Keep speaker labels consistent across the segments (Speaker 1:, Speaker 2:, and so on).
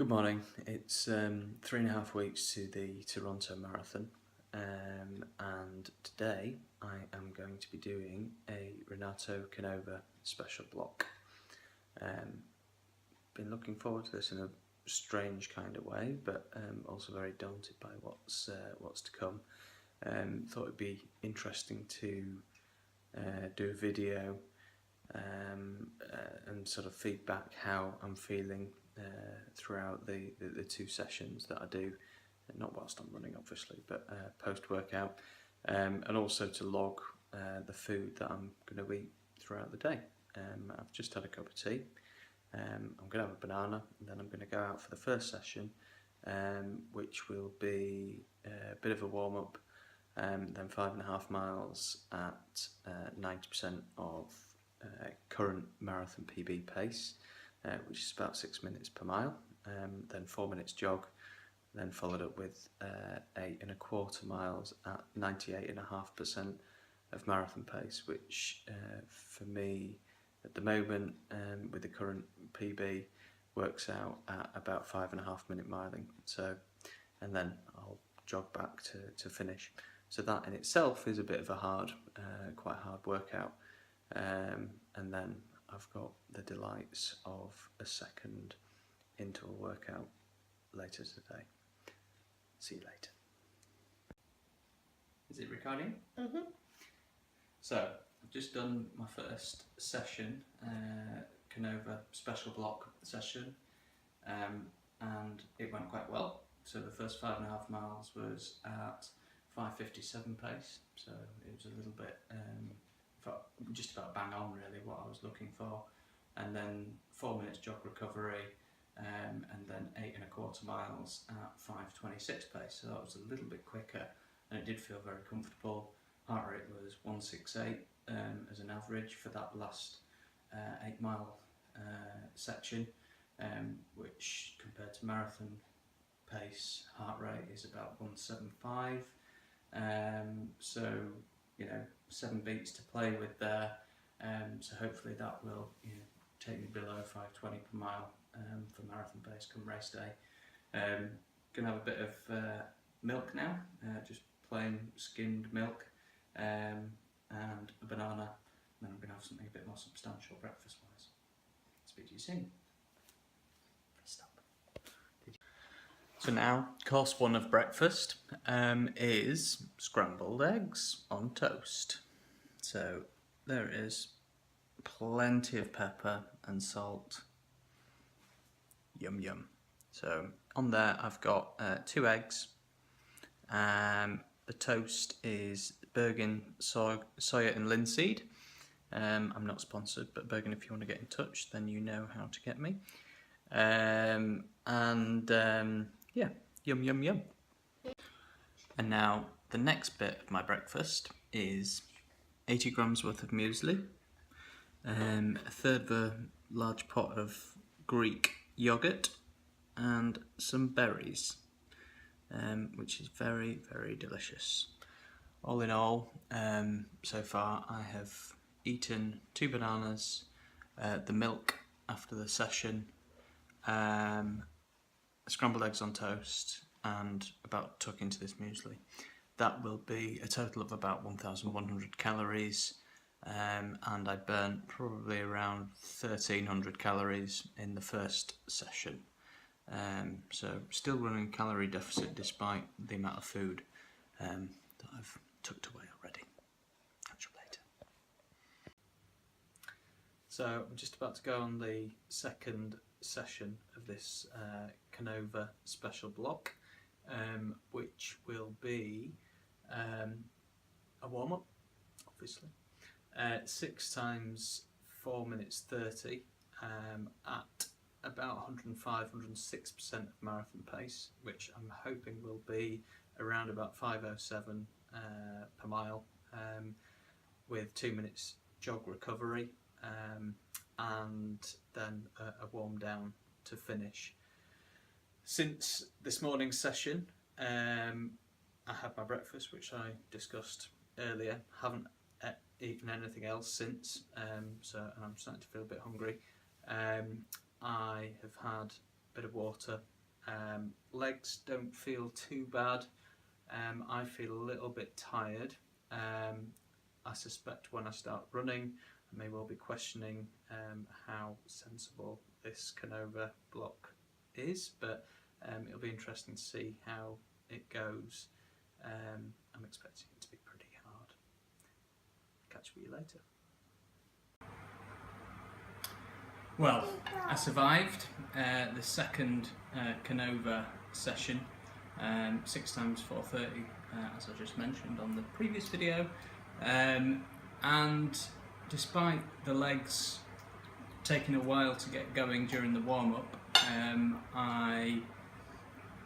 Speaker 1: Good morning. It's 3.5 weeks to the Toronto Marathon, and today I am going to be doing a Renato Canova special block. Been looking forward to this in a strange kind of way, but also very daunted by what's to come. Thought it'd be interesting to do a video and sort of feedback how I'm feeling throughout the two sessions that I do, not whilst I'm running obviously, but post-workout, and also to log the food that I'm going to eat throughout the day. I've just had a cup of tea. I'm going to have a banana, and then I'm going to go out for the first session, which will be a bit of a warm-up, then 5.5 miles at 90% of current marathon PB pace, which is about 6 minutes per mile, then 4 minutes jog, then followed up with 8.25 miles at 98.5% of marathon pace, which for me at the moment with the current PB works out at about 5.5 minute miling. So, and then I'll jog back to finish. So that in itself is a bit of a quite hard workout. And then I've got the delights of a second interval workout later today. See you later. Is it recording?
Speaker 2: Mm-hmm.
Speaker 1: So I've just done my first session, Canova special block session, and it went quite well. So the first 5.5 miles was at 5:57 pace, so it was a little bit just about bang on really what I was looking for, and then 4 minutes jog recovery, and then 8.25 miles at 5:26 pace, so that was a little bit quicker and it did feel very comfortable. Heart rate was 168 as an average for that last 8 mile section, which compared to marathon pace heart rate is about 175, so you know, 7 beats to play with there, so hopefully that will take me below 5:20 per mile for marathon pace come race day. Gonna have a bit of milk now, just plain skimmed milk, and a banana, and then I'm gonna have something a bit more substantial breakfast wise. Speak to you soon. Stop. So now, course one of breakfast is scrambled eggs on toast. So there is plenty of pepper and salt. Yum yum. So on there I've got 2 eggs. The toast is Bergen soya and linseed. I'm not sponsored, but Bergen, if you want to get in touch, then you know how to get me. Yeah, yum yum yum. And now the next bit of my breakfast is 80 grams worth of muesli, a third of a large pot of Greek yogurt, and some berries, which is very, very delicious. All in all, so far I have eaten 2 bananas, the milk after the session, scrambled eggs on toast, and about to tuck into this muesli. That will be a total of about 1,100 calories, and I burnt probably around 1,300 calories in the first session. So still running calorie deficit despite the amount of food that I've tucked away already. Catch you later. So I'm just about to go on the second session of this Canova special block, which will be a warm-up, obviously, 6 times 4 minutes 30 at about 105–106% of marathon pace, which I'm hoping will be around about 5:07 per mile, with 2 minutes jog recovery, and then a warm down to finish. Since this morning's session, I had my breakfast, which I discussed earlier. Haven't eaten anything else since, and I'm starting to feel a bit hungry. I have had bit of water. Legs don't feel too bad. I feel a little bit tired. I suspect when I start running I may well be questioning how sensible this Canova block is, but it'll be interesting to see how it goes. I'm expecting it to be pretty hard. Catch you later. Well, I survived the second Canova session, 6 times 430, as I just mentioned on the previous video, and despite the legs taking a while to get going during the warm-up, I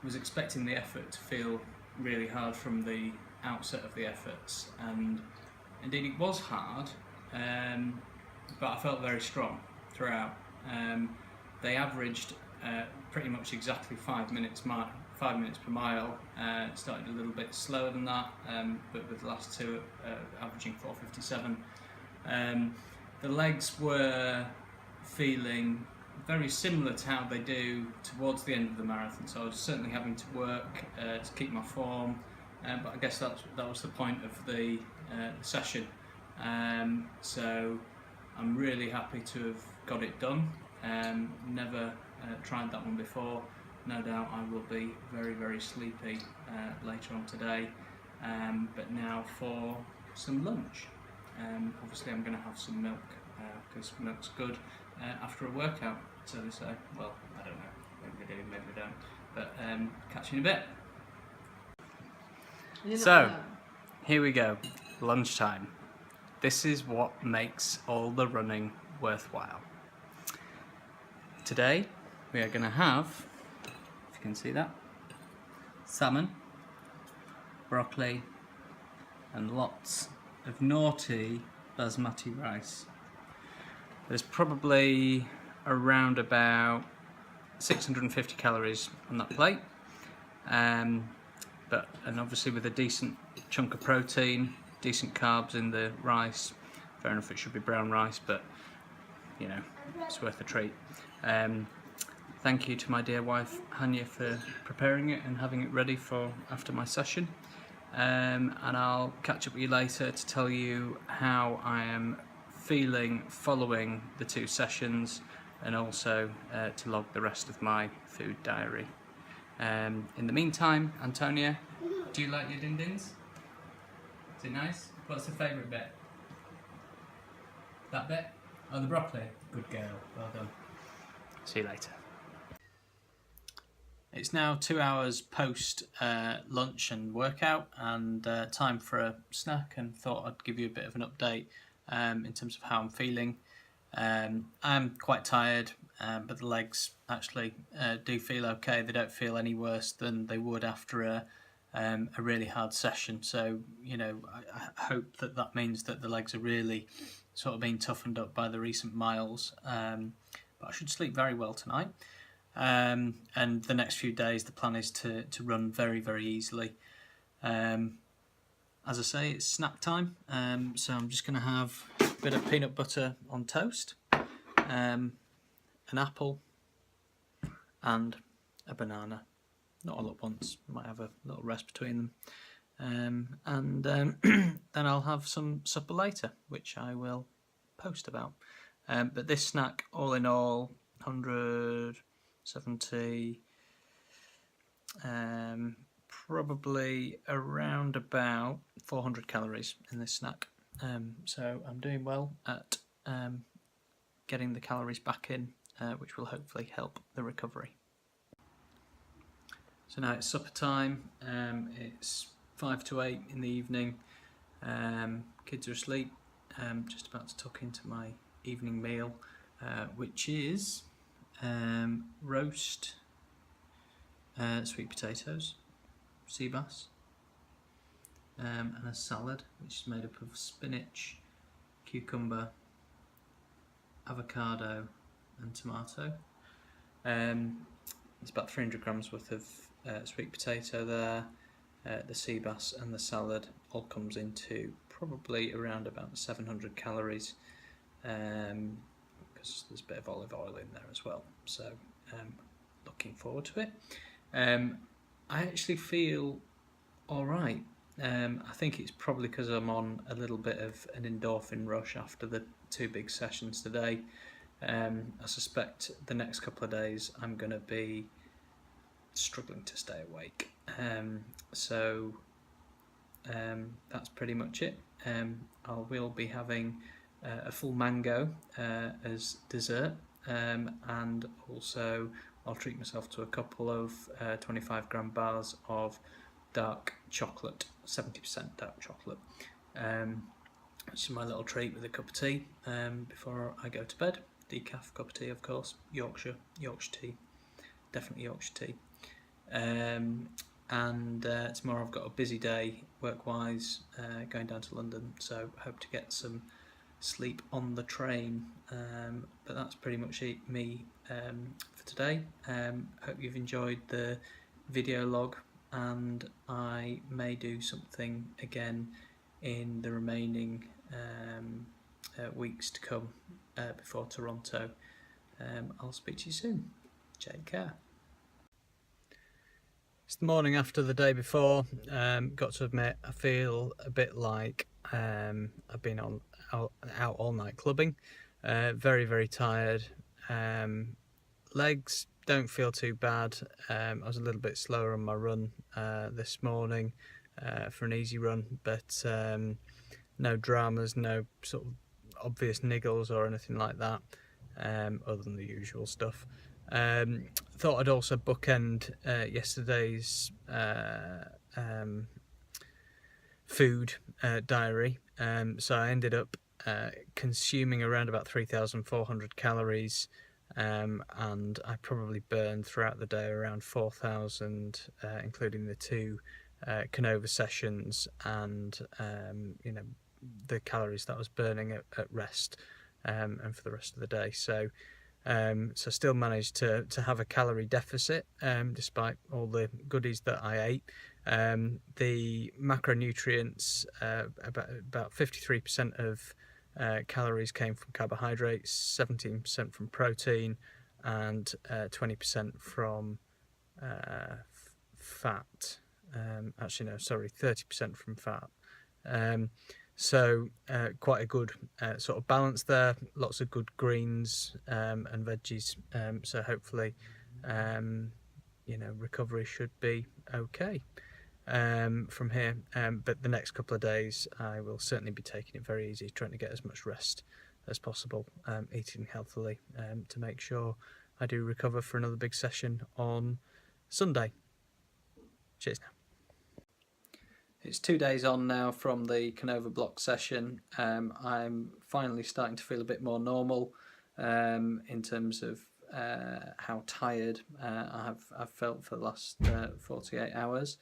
Speaker 1: was expecting the effort to feel really hard from the outset of the efforts, and indeed it was hard, but I felt very strong throughout. They averaged pretty much exactly 5 minutes per mile. It started a little bit slower than that, but with the last two averaging 4:57. The legs were feeling very similar to how they do towards the end of the marathon, so I was certainly having to work to keep my form, but I guess that was the point of the session. So I'm really happy to have got it done. Never tried that one before. No doubt I will be very, very sleepy later on today, but now for some lunch. Obviously I'm going to have some milk because milk's good after a workout, so they say. Well, I don't know, maybe we do, maybe we don't, but catch you in a bit. So here we go, lunchtime. This is what makes all the running worthwhile. Today we are going to have, if you can see that, salmon, broccoli and lots of naughty basmati rice. There's probably around about 650 calories on that plate, and obviously with a decent chunk of protein, decent carbs in the rice. Fair enough, it should be brown rice, but you know, it's worth a treat. Thank you to my dear wife Hanya for preparing it and having it ready for after my session, and I'll catch up with you later to tell you how I am feeling following the 2 sessions, and also to log the rest of my food diary. In the meantime, Antonia, do you like your din-dins? Is it nice? What's the favourite bit? That bit? Oh, the broccoli. Good girl. Well done. See you later. It's now 2 hours post lunch and workout, and time for a snack, and thought I'd give you a bit of an update in terms of how I'm feeling. I'm quite tired, but the legs actually do feel okay. They don't feel any worse than they would after a really hard session. So, you know, I hope that means that the legs are really sort of being toughened up by the recent miles. But I should sleep very well tonight. And the next few days, the plan is to run very, very easily. As I say, it's snack time, so I'm just going to have a bit of peanut butter on toast, an apple and a banana. Not all at once, might have a little rest between them, and then I'll have some supper later, which I will post about. But this snack, all in all, 170, probably around about 400 calories in this snack. So I'm doing well at getting the calories back in, which will hopefully help the recovery. So now it's supper time. It's 5 to 8 in the evening. Kids are asleep. Just about to tuck into my evening meal, which is roast sweet potatoes, sea bass, and a salad which is made up of spinach, cucumber, avocado and tomato. It's about 300 grams worth of sweet potato there. The sea bass and the salad all comes into probably around about 700 calories, because there's a bit of olive oil in there as well. So looking forward to it. I actually feel all right. I think it's probably because I'm on a little bit of an endorphin rush after the 2 big sessions today. I suspect the next couple of days I'm going to be struggling to stay awake. So that's pretty much it. I will be having a full mango as dessert, and also I'll treat myself to a couple of 25-gram bars of dark chocolate, 70% dark chocolate, which is my little treat with a cup of tea before I go to bed. Decaf cup of tea, of course. Yorkshire tea, definitely Yorkshire tea. And tomorrow I've got a busy day work-wise, going down to London, so hope to get some sleep on the train. But that's pretty much it, me for today. Hope you've enjoyed the video log, and I may do something again in the remaining weeks to come before Toronto. I'll speak to you soon. Take care. It's the morning after the day before. Got to admit, I feel a bit like I've been out all night clubbing. Very, very tired. Legs don't feel too bad. I was a little bit slower on my run this morning for an easy run, but no dramas, no sort of obvious niggles or anything like that, other than the usual stuff. Thought I'd also bookend yesterday's food diary. So I ended up consuming around about 3,400 calories, and I probably burned throughout the day around 4,000, including the 2 Canova sessions, and the calories that I was burning at rest, and for the rest of the day. So still managed to have a calorie deficit despite all the goodies that I ate. The macronutrients, about 53% of calories came from carbohydrates, 17% from protein, and 20% from fat. 30% from fat. So quite a good sort of balance there. Lots of good greens and veggies. So hopefully, recovery should be okay from here. But the next couple of days, I will certainly be taking it very easy, trying to get as much rest as possible, eating healthily to make sure I do recover for another big session on Sunday. Cheers now. It's 2 days on now from the Canova block session. I'm finally starting to feel a bit more normal in terms of how tired I've felt for the last 48 hours.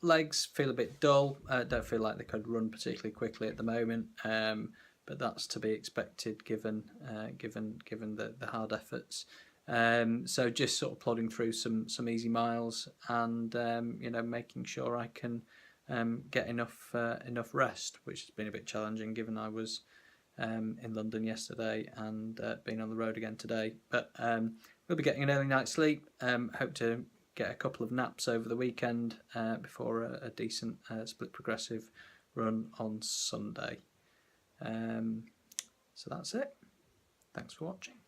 Speaker 1: Legs feel a bit dull. Don't feel like they could run particularly quickly at the moment, but that's to be expected given the hard efforts. So just sort of plodding through some easy miles, and making sure I can get enough rest, which has been a bit challenging given I was in London yesterday and being on the road again today. But we'll be getting an early night's sleep. Hope to get a couple of naps over the weekend before a decent split progressive run on Sunday. So that's it. Thanks for watching.